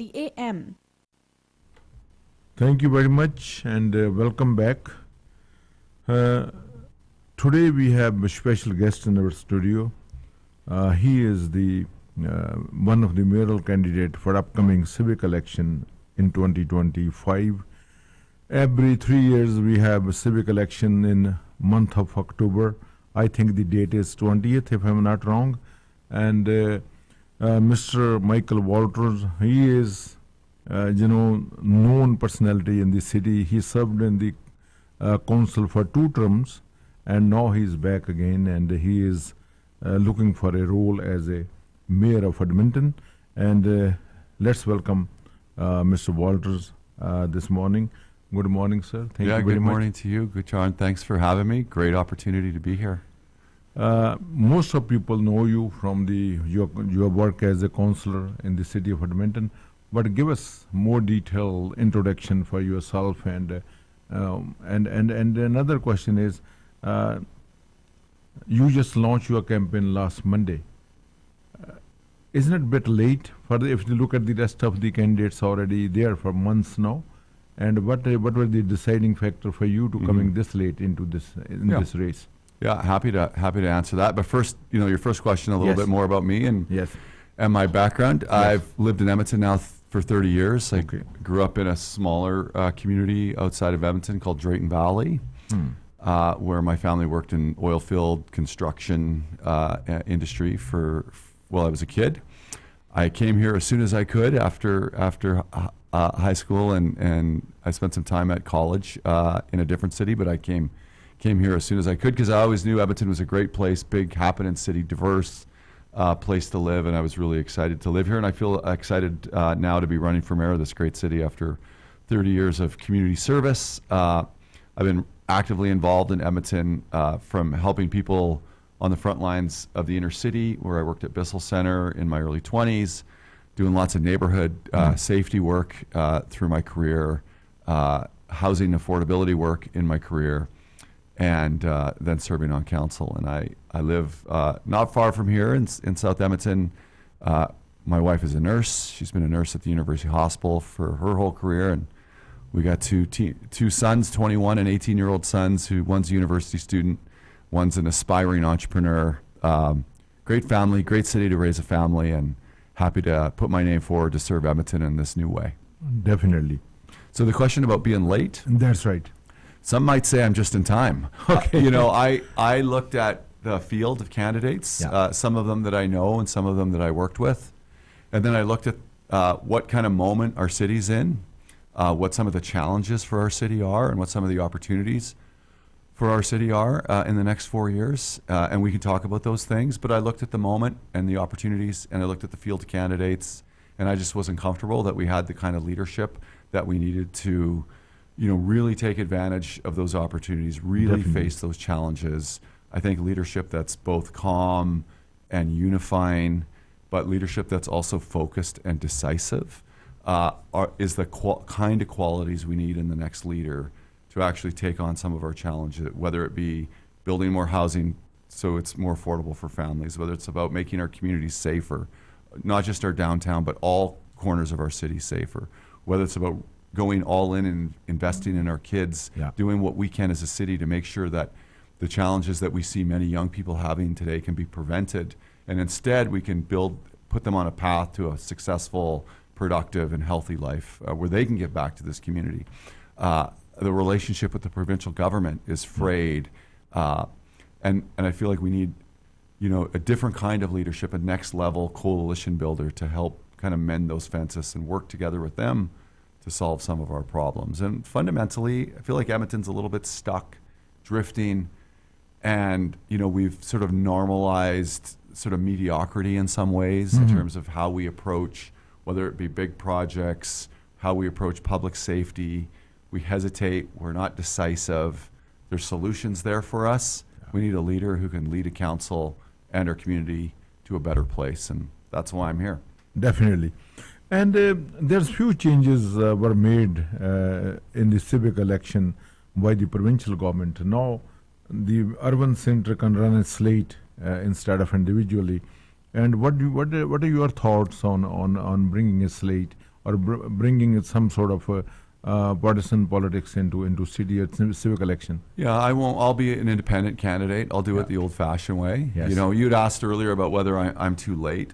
AM. Thank you very much and welcome back. Today we have a special guest in our studio. He is the one of the mayoral candidate for upcoming civic election in 2025. Every 3 years we have a civic election in month of October. I think the date is 20th if I'm not wrong. And Mr. Michael Walters, he is known personality in the city. He served in the council for 2 terms and now he's back again and he is looking for a role as a mayor of Edmonton. And let's welcome Mr. Walters this morning. Good morning, sir. Thank you very much. Good morning to you, Guchan. Thanks for having me. Great opportunity to be here. Most of people know you from your work as a councillor in the city of Edmonton, but give us more detailed introduction for yourself. And another question is, you just launched your campaign last Monday. Isn't it a bit late if you look at the rest of the candidates already there for months now? And what were the deciding factor for you to coming this late into this race? Yeah, happy to answer that. But first, your first question, a little bit more about me and my background. Yes. I've lived in Edmonton now for 30 years. I grew up in a smaller community outside of Edmonton called Drayton Valley, where my family worked in oil field construction industry while I was a kid. I came here as soon as I could after high school, and I spent some time at college in a different city, but I came here as soon as I could because I always knew Edmonton was a great place, big, happening city, diverse place to live, and I was really excited to live here, and I feel excited now to be running for mayor of this great city after 30 years of community service. I've been actively involved in Edmonton from helping people on the front lines of the inner city, where I worked at Bissell Center in my early 20s, doing lots of neighborhood safety work through my career, housing affordability work in my career, and then serving on council. And I live not far from here in South Edmonton. My wife is a nurse. She's been a nurse at the University Hospital for her whole career, and we got two sons, 21 and 18-year-old sons, one's a university student, one's an aspiring entrepreneur. Great family, great city to raise a family, and happy to put my name forward to serve Edmonton in this new way. Definitely. So the question about being late? That's right. Some might say I'm just in time. Okay. I looked at the field of candidates, some of them that I know and some of them that I worked with. And then I looked at what kind of moment our city's in, what some of the challenges for our city are, and what some of the opportunities for our city are in the next 4 years. And we can talk about those things. But I looked at the moment and the opportunities, and I looked at the field of candidates, and I just wasn't comfortable that we had the kind of leadership that we needed to really take advantage of those opportunities, really face those challenges. I think leadership that's both calm and unifying, but leadership that's also focused and decisive is the kind of qualities we need in the next leader to actually take on some of our challenges, whether it be building more housing so it's more affordable for families, whether it's about making our communities safer, not just our downtown, but all corners of our city safer, whether it's about going all in and investing in our kids, doing what we can as a city to make sure that the challenges that we see many young people having today can be prevented, and instead we can put them on a path to a successful, productive, and healthy life where they can get back to this community. The relationship with the provincial government is frayed, and I feel like we need a different kind of leadership, a next level coalition builder to help kind of mend those fences and work together with them to solve some of our problems. And fundamentally, I feel like Edmonton's a little bit stuck, drifting, and we've sort of normalized sort of mediocrity in some ways in terms of how we approach, whether it be big projects, how we approach public safety. We hesitate, we're not decisive. There's solutions there for us. We need a leader who can lead a council and our community to a better place, and that's why I'm here. Definitely. And there's few changes were made in the civic election by the provincial government. Now, the urban centre can run a slate instead of individually. And what are your thoughts on bringing a slate or bringing some sort of partisan politics into city or civic election? Yeah, I won't. I'll be an independent candidate. I'll do it the old-fashioned way. Yes. You know, you'd asked earlier about whether I'm too late.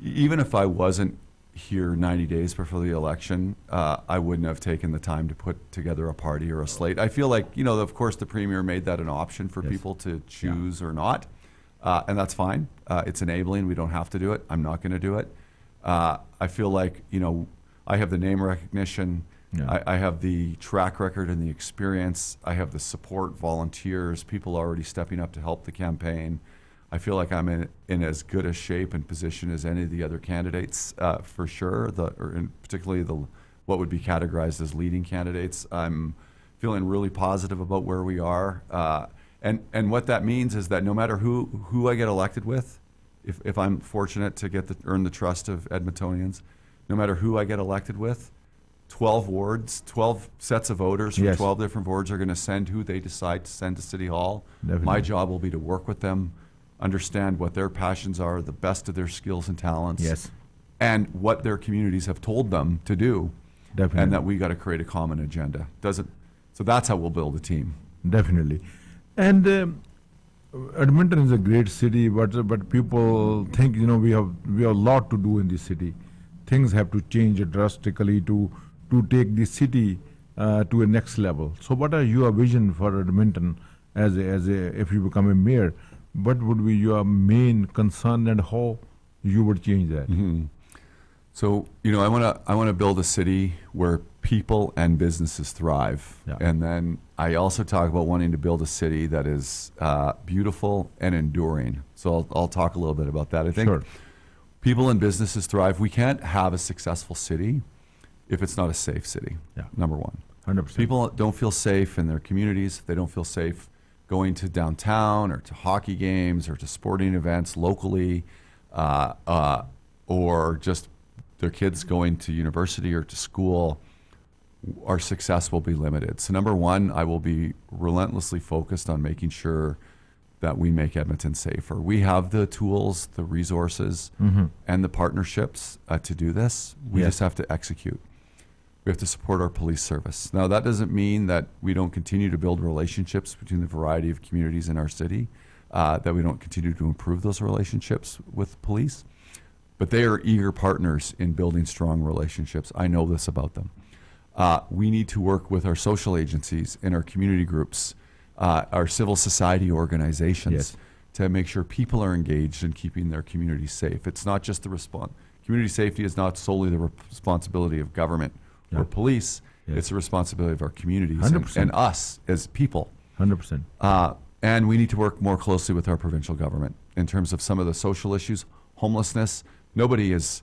Even if I wasn't here 90 days before the election, I wouldn't have taken the time to put together a party or a slate. I feel like, you know, of course, the Premier made that an option for people to choose or not, and that's fine. It's enabling. We don't have to do it. I'm not going to do it. I feel like, you know, I have the name recognition. Yeah. I have the track record and the experience. I have the support, volunteers, people already stepping up to help the campaign. I feel like I'm in as good a shape and position as any of the other candidates, for sure, particularly what would be categorized as leading candidates. I'm feeling really positive about where we are. And what that means is that no matter who I get elected with, if I'm fortunate to earn the trust of Edmontonians, no matter who I get elected with, 12 wards, 12 sets of voters from 12 different wards are going to send who they decide to send to City Hall. Definitely. My job will be to work with them, understand what their passions are, the best of their skills and talents, and what their communities have told them to do, and that we got to create a common agenda. So that's how we'll build a team. Definitely. And Edmonton is a great city, but people think, you know, we have a lot to do in this city. Things have to change drastically to take the city to a next level. So what are your vision for Edmonton as if you become a mayor? What would be your main concern and how you would change that? Mm-hmm. So, you know, I want to build a city where people and businesses thrive. Yeah. And then I also talk about wanting to build a city that is beautiful and enduring. So I'll talk a little bit about that. I think people and businesses thrive. We can't have a successful city if it's not a safe city, number one. 100%. People don't feel safe in their communities. They don't feel safe going to downtown or to hockey games or to sporting events locally, or just their kids going to university or to school. Our success will be limited. So number one, I will be relentlessly focused on making sure that we make Edmonton safer. We have the tools, the resources, and the partnerships to do this. We just have to execute. We have to support our police service. Now, that doesn't mean that we don't continue to build relationships between the variety of communities in our city, that we don't continue to improve those relationships with police. But they are eager partners in building strong relationships. I know this about them. We need to work with our social agencies and our community groups, our civil society organizations, to make sure people are engaged in keeping their communities safe. It's not just the response. Community safety is not solely the responsibility of government or police. It's the responsibility of our communities and us as people. 100%. And we need to work more closely with our provincial government in terms of some of the social issues, homelessness. Nobody is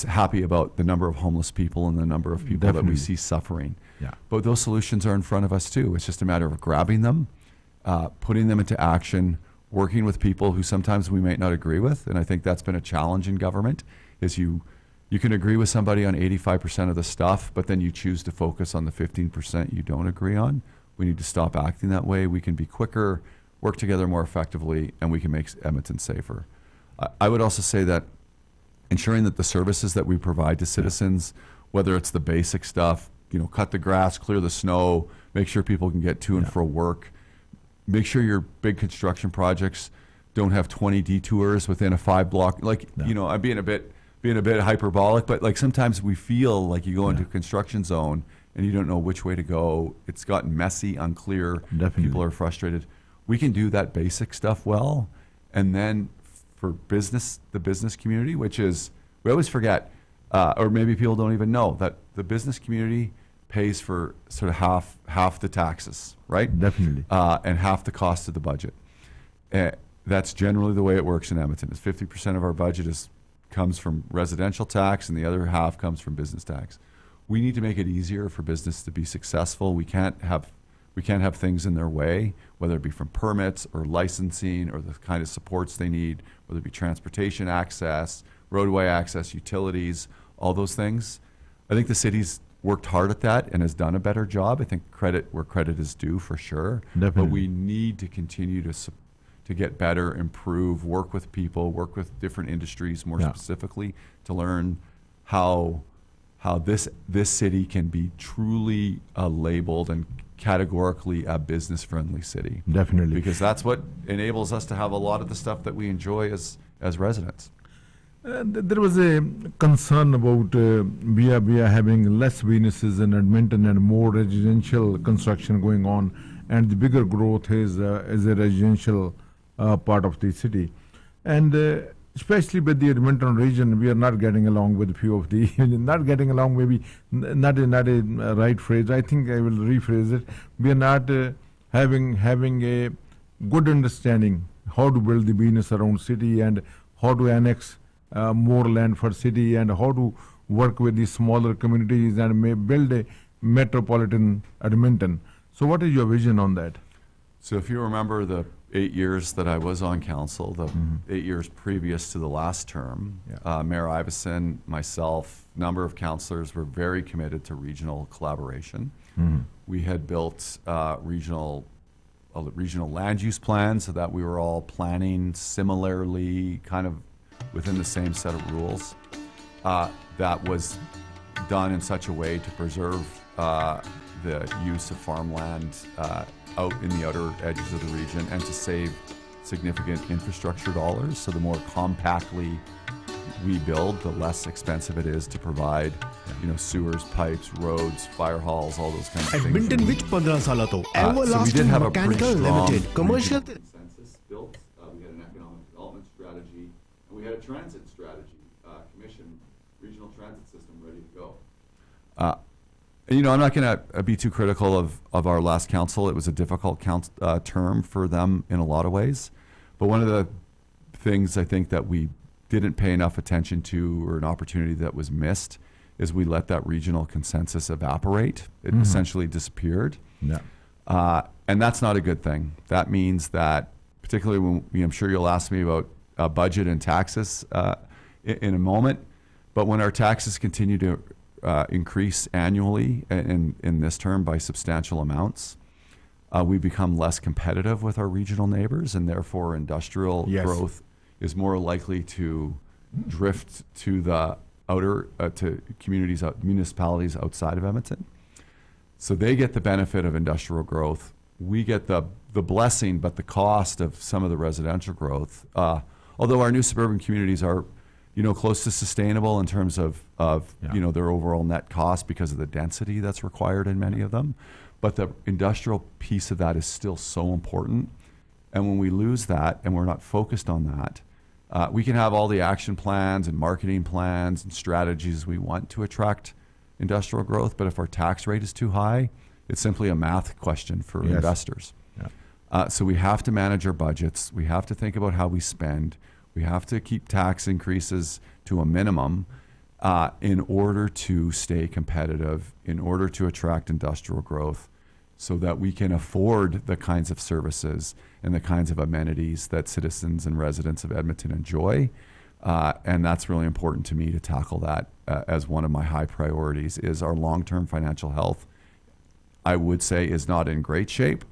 happy about the number of homeless people and the number of people that we see suffering. But those solutions are in front of us too. It's just a matter of grabbing them, putting them into action, working with people who sometimes we might not agree with. And I think that's been a challenge in government, is you can agree with somebody on 85% of the stuff, but then you choose to focus on the 15% you don't agree on. We need to stop acting that way. We can be quicker, work together more effectively, and we can make Edmonton safer. I would also say that ensuring that the services that we provide to citizens, whether it's the basic stuff, you know, cut the grass, clear the snow, make sure people can get to and fro work, make sure your big construction projects don't have 20 detours within a 5-block. You know, I'm being a bit hyperbolic, but like sometimes we feel like you go into a construction zone and you don't know which way to go. It's gotten messy, unclear. People are frustrated. We can do that basic stuff well, and then for the business community, which is, we always forget, or maybe people don't even know, that the business community pays for sort of half the taxes, right? Definitely. And half the cost of the budget. That's generally the way it works in Edmonton. Is 50% of our budget comes from residential tax, and the other half comes from business tax. We need to make it easier for business to be successful. We can't have things in their way, whether it be from permits or licensing or the kind of supports they need, whether it be transportation access, roadway access, utilities, all those things. I think the city's worked hard at that and has done a better job. I think credit where credit is due, for sure. Definitely. But we need to continue to get better, improve, work with people, work with different industries more specifically to learn how this city can be truly labeled and categorically a business-friendly city. Definitely. Because that's what enables us to have a lot of the stuff that we enjoy as residents. There was a concern about we are having less businesses in Edmonton and more residential construction going on, and the bigger growth is a residential part of the city, and especially with the Edmonton region, we are not getting along with a few of the not getting along. Maybe not a right phrase. I think I will rephrase it. We are not having a good understanding how to build the business around city and how to annex more land for city and how to work with the smaller communities and may build a metropolitan Edmonton. So what is your vision on that? So if you remember the 8 years that I was on council, the 8 years previous to the last term, Mayor Iveson, myself, number of councillors were very committed to regional collaboration. We had built regional land use plans so that we were all planning similarly, kind of within the same set of rules. That was done in such a way to preserve the use of farmland out in the outer edges of the region and to save significant infrastructure dollars. So the more compactly we build, the less expensive it is to provide, sewers, pipes, roads, fire halls, all those kinds of things. Edmonton which 15 साल तो So we did Everlasting have a pretty Mechanical strong Limited commercial consensus built. We had an economic development strategy, and we had a transit strategy, commission, regional transit system ready to go. I'm not going to be too critical of our last council. It was a difficult term for them in a lot of ways. But one of the things I think that we didn't pay enough attention to, or an opportunity that was missed, is we let that regional consensus evaporate. It essentially disappeared. Yeah. And that's not a good thing. That means that, particularly when I'm sure you'll ask me about budget and taxes in a moment, but when our taxes continue to increase annually in this term by substantial amounts, we become less competitive with our regional neighbors, and therefore industrial growth is more likely to drift to the outer to communities, municipalities outside of Edmonton. So they get the benefit of industrial growth. We get the blessing, but the cost of some of the residential growth. Although our new suburban communities are, close to sustainable in terms of their overall net cost because of the density that's required in many of them. But the industrial piece of that is still so important. And when we lose that and we're not focused on that, we can have all the action plans and marketing plans and strategies we want to attract industrial growth. But if our tax rate is too high, it's simply a math question for investors. Yeah. So we have to manage our budgets. We have to think about how we spend. We have to keep tax increases to a minimum in order to stay competitive, in order to attract industrial growth, so that we can afford the kinds of services and the kinds of amenities that citizens and residents of Edmonton enjoy. And that's really important to me to tackle that as one of my high priorities. Is our long-term financial health, I would say, is not in great shape.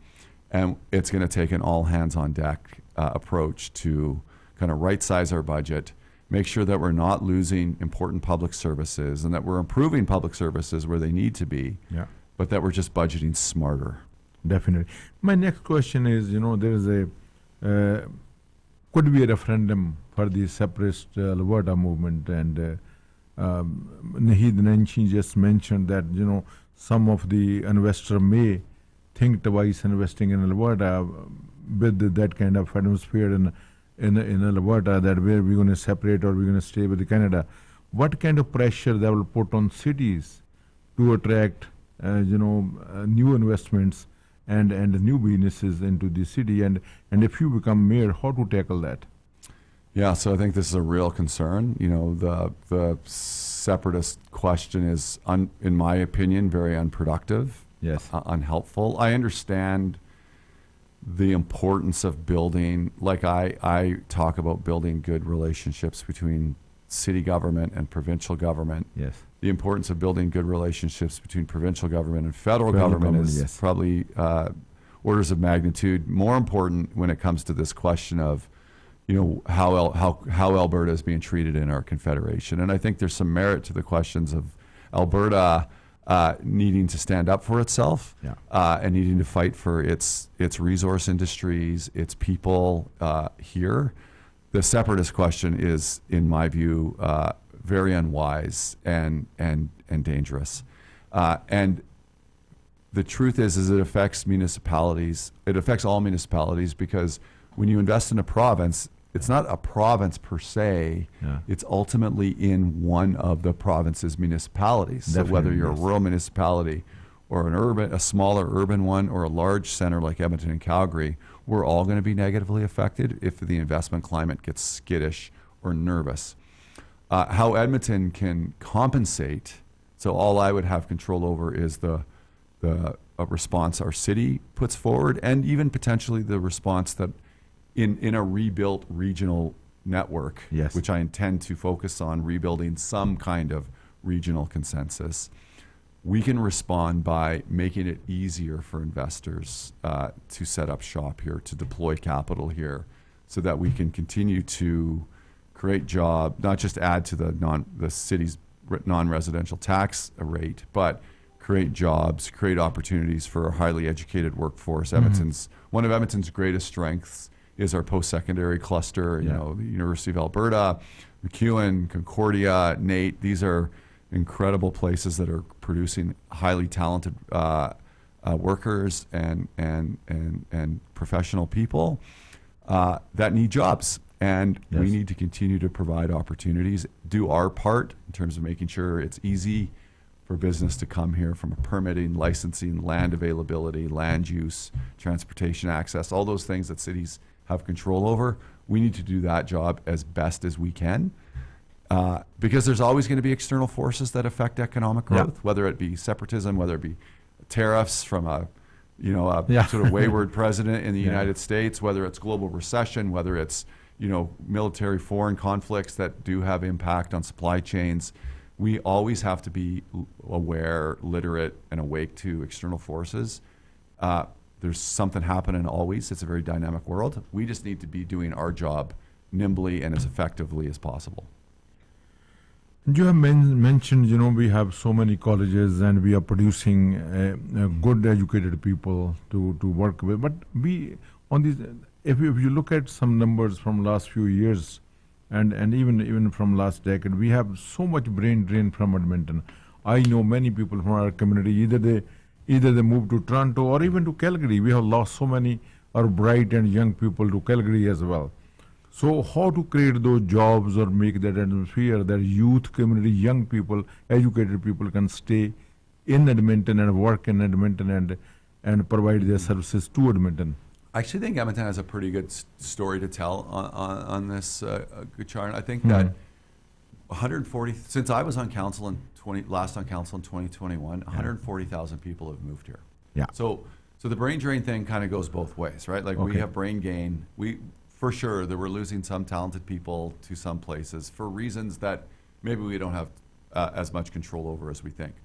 And it's going to take an all-hands-on-deck approach to kind of right-size our budget, make sure that we're not losing important public services and that we're improving public services where they need to be, but that we're just budgeting smarter. Definitely. My next question is, there is could be a referendum for the separatist Alberta movement, and Naheed Nenshi just mentioned that, some of the investor may think twice investing in Alberta with that kind of atmosphere in Alberta, that where we're going to separate or we're going to stay with Canada. What kind of pressure that will put on cities to attract, new investments and new businesses into the city? And if you become mayor, how to tackle that? Yeah, so I think this is a real concern. The separatist question is, in my opinion, very unproductive, unhelpful. I understand the importance of building, like I talk about building good relationships between city government and provincial government. Yes. The importance of building good relationships between provincial government and federal government is probably orders of magnitude more important when it comes to this question of how Alberta is being treated in our confederation. And I think there's some merit to the questions of Alberta needing to stand up for itself, and needing to fight for its resource industries, its people here. The separatist question is, in my view, very unwise and dangerous. And the truth is it affects municipalities. It affects all municipalities, because when you invest in a province, it's not a province per se. It's ultimately in one of the province's municipalities. Definitely, so whether you're yes. a rural municipality or a smaller urban one, or a large center like Edmonton and Calgary, we're all going to be negatively affected if the investment climate gets skittish or nervous. How Edmonton can compensate, so all I would have control over is the response our city puts forward, and even potentially the response that in a rebuilt regional network, Yes. which I intend to focus on rebuilding some kind of regional consensus. We can respond by making it easier for investors to set up shop here, to deploy capital here, so that we can continue to create jobs, not just add to the city's non-residential tax rate, but create jobs, create opportunities for a highly educated workforce. One of Edmonton's greatest strengths is our post-secondary cluster. You know, the University of Alberta, MacEwan, Concordia, NAIT. These are incredible places that are producing highly talented workers and professional people that need jobs. And we need to continue to provide opportunities, do our part in terms of making sure it's easy for business to come here, from permitting, licensing, land availability, land use, transportation access, all those things that cities have control over. We need to do that job as best as we can, because there's always going to be external forces that affect economic growth, whether it be separatism, whether it be tariffs from a sort of wayward president in the United States, whether it's global recession, whether it's military foreign conflicts that do have impact on supply chains. We always have to be aware, literate, and awake to external forces. There's something happening always. It's a very dynamic world. We just need to be doing our job nimbly and as effectively as possible. You have mentioned, we have so many colleges and we are producing good educated people to work with. But if you look at some numbers from last few years, and even from last decade, we have so much brain drain from Edmonton. I know many people from our community, either they moved to Toronto or even to Calgary. We have lost so many our bright and young people to Calgary as well. So how to create those jobs or make that atmosphere that youth community, young people, educated people can stay in Edmonton and work in Edmonton and provide their services to Edmonton? I actually think Edmonton has a pretty good story to tell on this, Gucharn. I think that 140, since I was on council last on council in 2021, 140,000 people have moved here. So the brain drain thing kind of goes both ways, right? Like we have brain gain. For sure, that we're losing some talented people to some places for reasons that maybe we don't have as much control over as we think.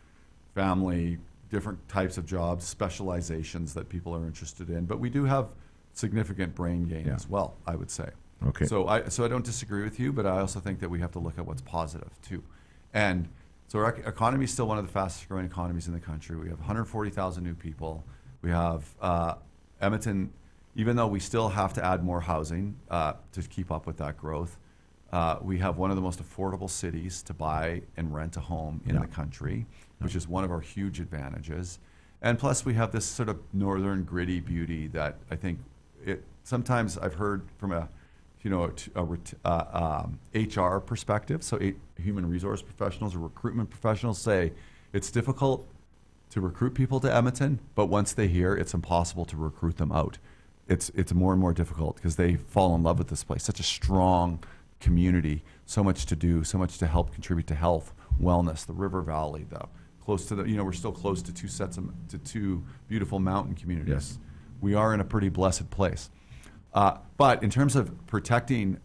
Family, different types of jobs, specializations that people are interested in. But we do have significant brain gain as well, I would say. Okay. So I don't disagree with you, but I also think that we have to look at what's positive too. And so our economy is still one of the fastest growing economies in the country. We have 140,000 new people. We have Edmonton, even though we still have to add more housing to keep up with that growth, we have one of the most affordable cities to buy and rent a home in the country, which is one of our huge advantages. And plus we have this sort of northern gritty beauty that I think sometimes I've heard from a HR perspective, so human resource professionals or recruitment professionals say it's difficult to recruit people to Edmonton, but once they hear, it's impossible to recruit them out. It's more and more difficult because they fall in love with this place. Such a strong community, so much to do, so much to help contribute to health, wellness, the River Valley, close to we're still close to two beautiful mountain communities. Yes. We are in a pretty blessed place. But in terms of protecting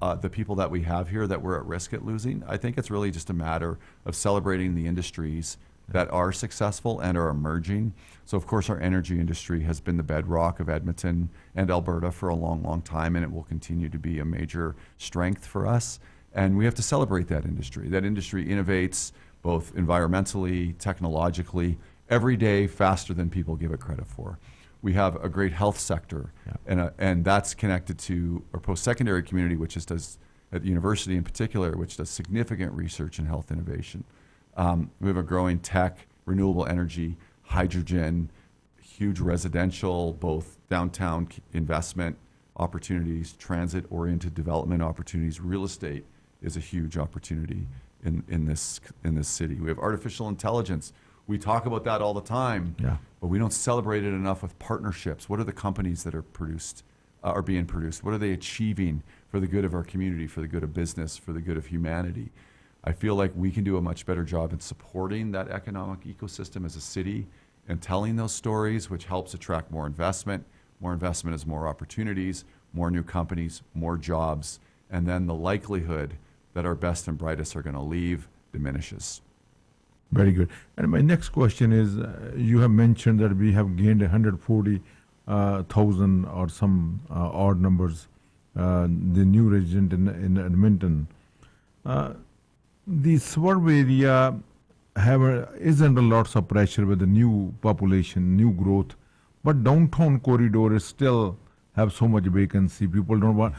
the people that we have here that we're at risk at losing, I think it's really just a matter of celebrating the industries that are successful and are emerging. So of course our energy industry has been the bedrock of Edmonton and Alberta for a long, long time, and it will continue to be a major strength for us. And we have to celebrate that industry. That industry innovates both environmentally, technologically, every day faster than people give it credit for. We have a great health sector, and that's connected to our post-secondary community, which does at the university in particular, which does significant research in health innovation. We have a growing tech, renewable energy, hydrogen, huge residential, both downtown investment opportunities, transit-oriented development opportunities. Real estate is a huge opportunity in this city. We have artificial intelligence. We talk about that all the time, but we don't celebrate it enough with partnerships. What are the companies that are being produced? What are they achieving for the good of our community, for the good of business, for the good of humanity? I feel like we can do a much better job in supporting that economic ecosystem as a city and telling those stories, which helps attract more investment. More investment is more opportunities, more new companies, more jobs, and then the likelihood that our best and brightest are going to leave diminishes. Very good. And my next question is, you have mentioned that we have gained 140,000 or some odd numbers, the new resident in Edmonton. The suburb area is under lots of pressure with the new population, new growth, but downtown corridor is still have so much vacancy. People don't want.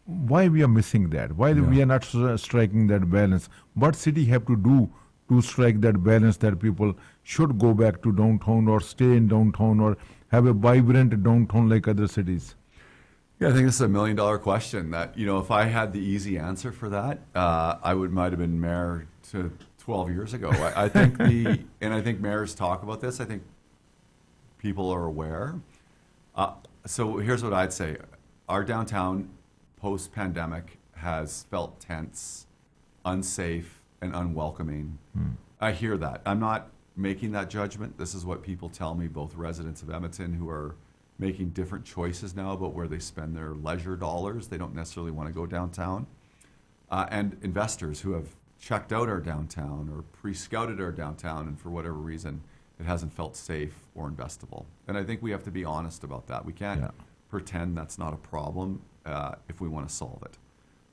Why we are missing that? Why we are not striking that balance? What city have to do to strike that balance that people should go back to downtown or stay in downtown or have a vibrant downtown like other cities? Yeah, I think this is $1 million question that, if I had the easy answer for that, I might have been mayor 12 years ago. I think and I think mayors talk about this. I think people are aware. So here's what I'd say. Our downtown post-pandemic has felt tense, unsafe, and unwelcoming. I hear that. I'm not making that judgment. This is what people tell me, both residents of Edmonton who are making different choices now about where they spend their leisure dollars. They don't necessarily want to go downtown. And investors who have checked out our downtown or pre-scouted our downtown, and for whatever reason, it hasn't felt safe or investable. And I think we have to be honest about that. We can't pretend that's not a problem if we want to solve it.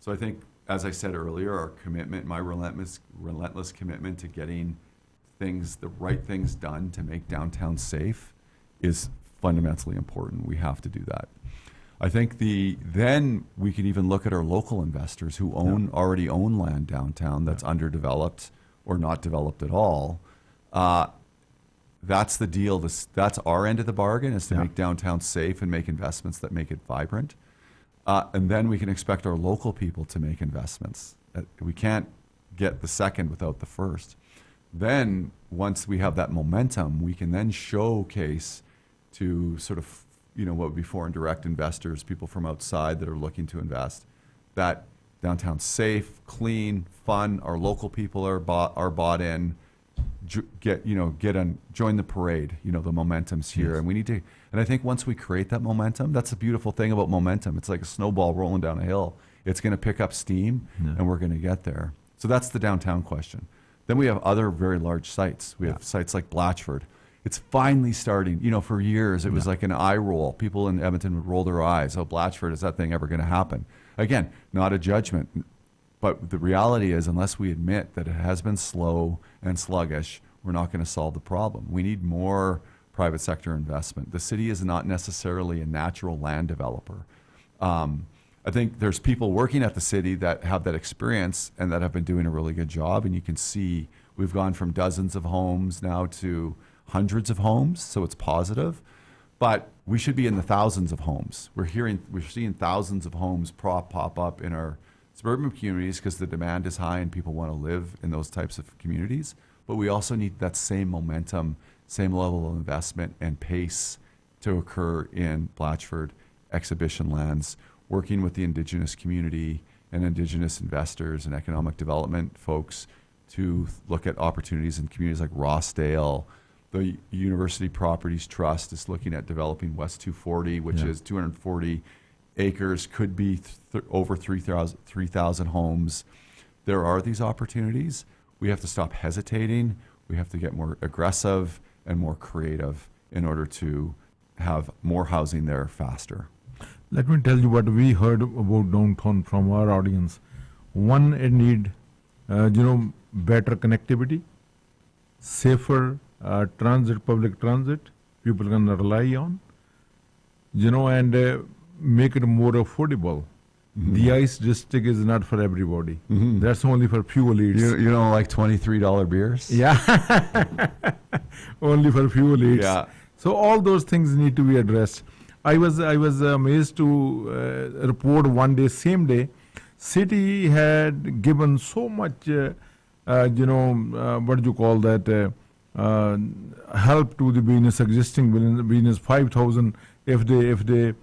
So I think, as I said earlier, our commitment, my relentless commitment to getting the right things done to make downtown safe is fundamentally important. We have to do that. I think then we can even look at our local investors who already own land downtown that's underdeveloped or not developed at all. That's the deal. That's our end of the bargain, is to make downtown safe and make investments that make it vibrant. And then we can expect our local people to make investments. We can't get the second without the first. Then once we have that momentum, we can then showcase to sort of, what would be foreign direct investors, people from outside that are looking to invest, that downtown's safe, clean, fun. Our local people are bought in. Join the parade. The momentum's here, and we need to. And I think once we create that momentum, that's a beautiful thing about momentum. It's like a snowball rolling down a hill. It's going to pick up steam, and we're going to get there. So that's the downtown question. Then we have other very large sites. We have sites like Blatchford. It's finally starting. For years it was like an eye roll. People in Edmonton would roll their eyes. Oh, Blatchford, is that thing ever going to happen? Again, not a judgment. But the reality is, unless we admit that it has been slow and sluggish, we're not going to solve the problem. We need more private sector investment. The city is not necessarily a natural land developer. I think there's people working at the city that have that experience and that have been doing a really good job. And you can see we've gone from dozens of homes now to hundreds of homes, so it's positive. But we should be in the thousands of homes. We're seeing thousands of homes pop up in our suburban communities because the demand is high and people want to live in those types of communities. But we also need that same momentum, same level of investment and pace to occur in Blatchford, exhibition lands, working with the Indigenous community and Indigenous investors and economic development folks to look at opportunities in communities like Rossdale. The University Properties Trust is looking at developing West 240, which is 240 acres, could be over 3,000 homes. There are these opportunities. We have to stop hesitating. We have to get more aggressive and more creative in order to have more housing there faster. Let me tell you what we heard about downtown from our audience. One, it need, better connectivity, safer transit, public transit, people can rely on, and make it more affordable. The ICE district is not for everybody. That's only for few elites. You don't like $23 beers? Yeah, only for few elites. Yeah. So all those things need to be addressed. I was amazed to report one day, same day, city had given so much, what do you call that, help to the business, existing business, 5,000 if they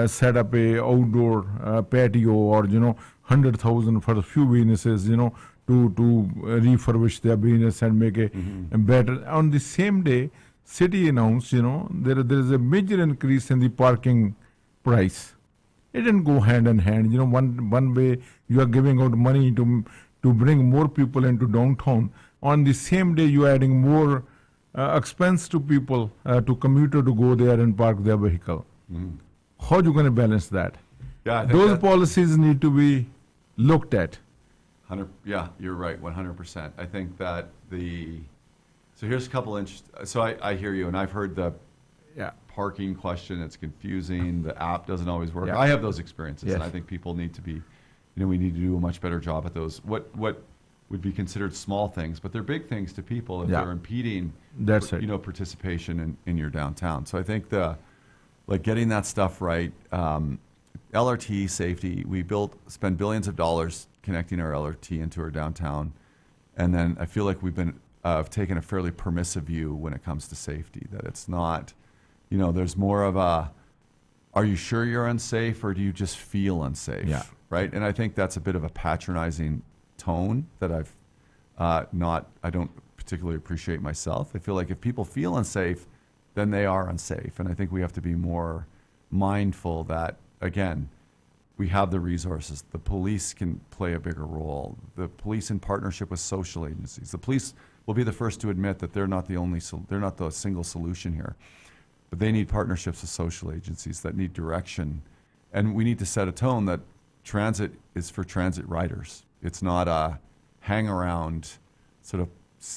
set up a outdoor patio, or 100,000 for a few businesses, to refurbish their business and make a better. On the same day, city announced, there is a major increase in the parking price. It didn't go hand in hand. One way you are giving out money to bring more people into downtown. On the same day, you are adding more expense to people, to commuter to go there and park their vehicle. How are you going to balance that? Yeah, I think those policies need to be looked at. Yeah, you're right, 100%. I think that so here's a couple so I hear you, and I've heard the parking question. It's confusing. The app doesn't always work. Yeah. I have those experiences, Yes. and I think people need to be, we need to do a much better job at those. What would be considered small things, but they're big things to people if Yeah. they're impeding, That's it. participation in your downtown. So I think getting that stuff right, LRT safety, we spend billions of dollars connecting our LRT into our downtown, and then I feel like we've been taken a fairly permissive view when it comes to safety, that it's not, there's more of are you sure you're unsafe, or do you just feel unsafe? Yeah. Right? And I think that's a bit of a patronizing tone that I don't particularly appreciate myself. I feel like if people feel unsafe, then they are unsafe. And I think we have to be more mindful that, again, we have the resources. The police can play a bigger role. The police in partnership with social agencies. The police will be the first to admit that they're not the single solution here. But they need partnerships with social agencies that need direction. And we need to set a tone that transit is for transit riders. It's not a hang around, sort of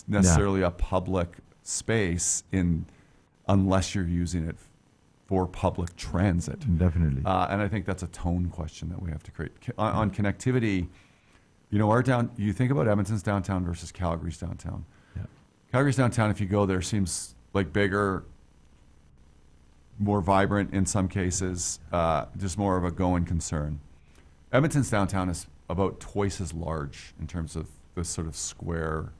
necessarily a public space unless you're using it for public transit. Definitely. And I think that's a tone question that we have to create. On connectivity, you think about Edmonton's downtown versus Calgary's downtown. Yeah. Calgary's downtown, if you go there, seems like bigger, more vibrant in some cases, just more of a going concern. Edmonton's downtown is about twice as large in terms of the sort of square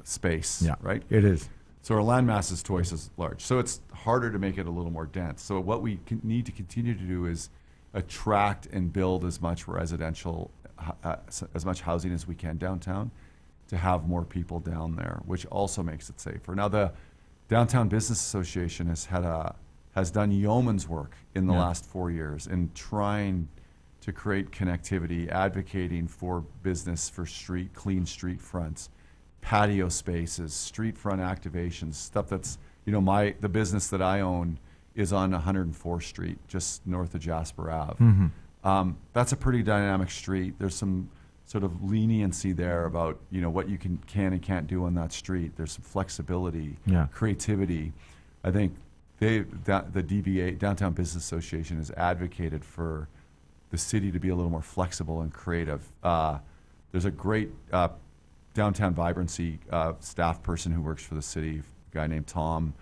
space, right? It is. So our landmass is twice as large. So it's harder to make it a little more dense. So what we need to continue to do is attract and build as much residential, as much housing as we can downtown, to have more people down there, which also makes it safer. Now the Downtown Business Association has done yeoman's work in the last 4 years in trying to create connectivity, advocating for business, for clean street fronts, patio spaces, street front activations, stuff that's, the business that I own is on 104th Street, just north of Jasper Ave. That's a pretty dynamic street. There's some sort of leniency there about, what you can and can't do on that street. There's some flexibility, creativity. I think the DBA, Downtown Business Association, has advocated for the city to be a little more flexible and creative. There's a great downtown vibrancy staff person who works for the city, a guy named Tom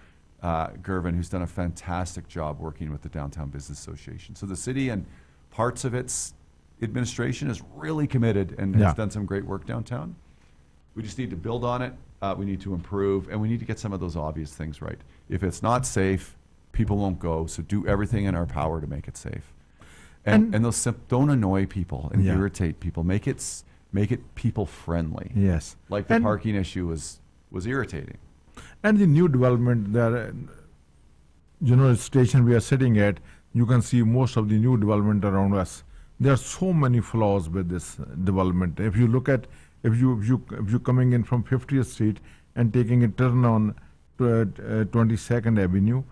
Gervin, who's done a fantastic job working with the Downtown Business Association. So the city and parts of its administration is really committed and has done some great work downtown. We just need to build on it. We need to improve, and we need to get some of those obvious things right. If it's not safe, people won't go. So do everything in our power to make it safe. And those don't annoy people and irritate people. Make it people friendly. Yes. Like the parking issue was irritating. And the new development that, station we are sitting at, you can see most of the new development around us. There are so many flaws with this development. If you look at if you coming in from 50th Street and taking a turn on 22nd Avenue,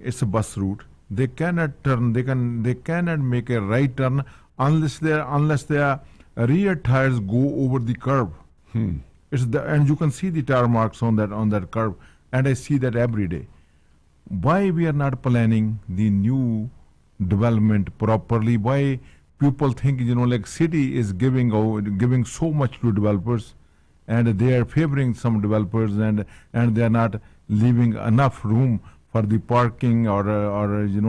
it's a bus route. They cannot turn. They cannot make a right turn unless their rear tires go over the curb. And you can see the tire marks on that curb, and I see that every day. Why we are not planning the new development properly? Why people think, like city is giving so much to developers, and they are favoring some developers, and they are not leaving enough room for the parking or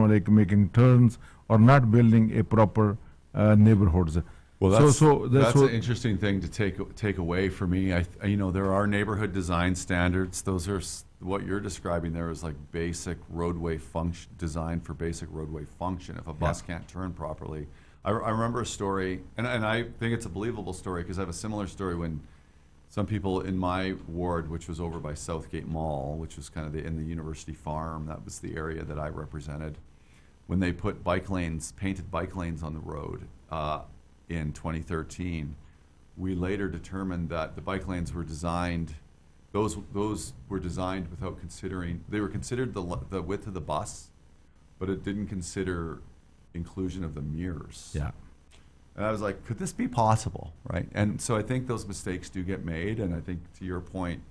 like making turns, or not building a proper neighborhoods. Well, that's an interesting thing to take away for me. There are neighborhood design standards. Those are what you're describing there is like basic roadway function, design for basic roadway function. If a bus can't turn properly, I remember a story, and I think it's a believable story because I have a similar story when some people in my ward, which was over by Southgate Mall, which was kind of in the University Farm, that was the area that I represented, when they put painted bike lanes on the road in 2013, we later determined that the bike lanes were designed, those were designed without considering, they were considered the width of the bus, but it didn't consider inclusion of the mirrors. Yeah. And I was like, could this be possible, right? And so I think those mistakes do get made, and I think to your point,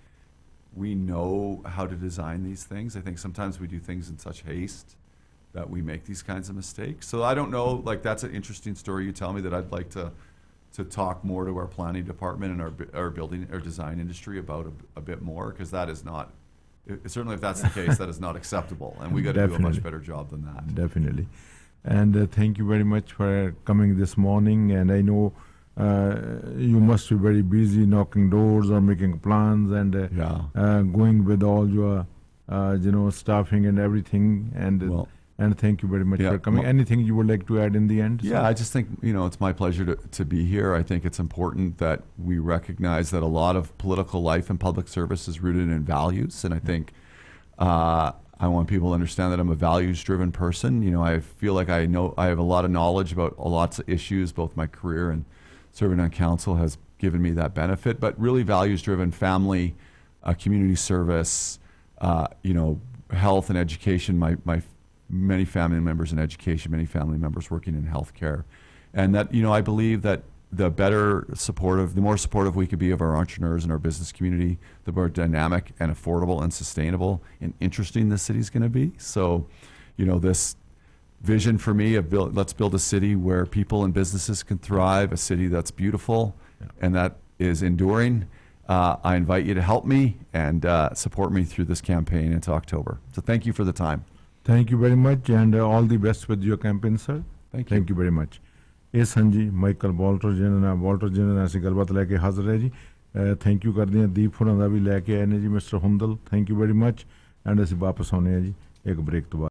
we know how to design these things. I think sometimes we do things in such haste that we make these kinds of mistakes. So I don't know, like that's an interesting story you tell me that I'd like to talk more to our planning department and our building or design industry about a bit more, because that is not, certainly if that's the case, that is not acceptable, and we got to do a much better job than that. Definitely. And thank you very much for coming this morning. And I know you must be very busy knocking doors or making plans and going with all your, staffing and everything. And thank you very much for coming. Anything you would like to add in the end? Yeah, I just think, it's my pleasure to be here. I think it's important that we recognize that a lot of political life and public service is rooted in values. And I think I want people to understand that I'm a values-driven person. I feel like I have a lot of knowledge about lots of issues. Both my career and serving on council has given me that benefit. But really values-driven, family, community service, health and education. My many family members in education, many family members working in healthcare, and that I believe that the more supportive we could be of our entrepreneurs and our business community, the more dynamic and affordable and sustainable and interesting this city is going to be. So, this vision for me of let's build a city where people and businesses can thrive, a city that's beautiful and that is enduring. I invite you to help me and support me through this campaign into October. So thank you for the time. Thank you very much, and all the best with your campaign, sir. Thank you very much. ਇਸ ਹਾਂਜੀ Michael Walter ਜਿਹਨਾਂ ਨਾਲ ਅਸੀਂ ਗੱਲਬਾਤ ਲੈ ਕੇ ਹਾਜ਼ਰ ਹੈ ਜੀ। ਥੈਂਕ ਯੂ ਕਰਦੇ ਹਾਂ ਦੀਪ ਹੋਰਾਂ ਦਾ ਵੀ ਲੈ ਕੇ ਆਏ ਨੇ ਜੀ, mister Hundal, thank you very much. And ਅਸੀਂ ਵਾਪਸ ਆਉਂਦੇ ਹਾਂ ਜੀ ਇੱਕ ਬ੍ਰੇਕ ਤੋਂ ਬਾਅਦ।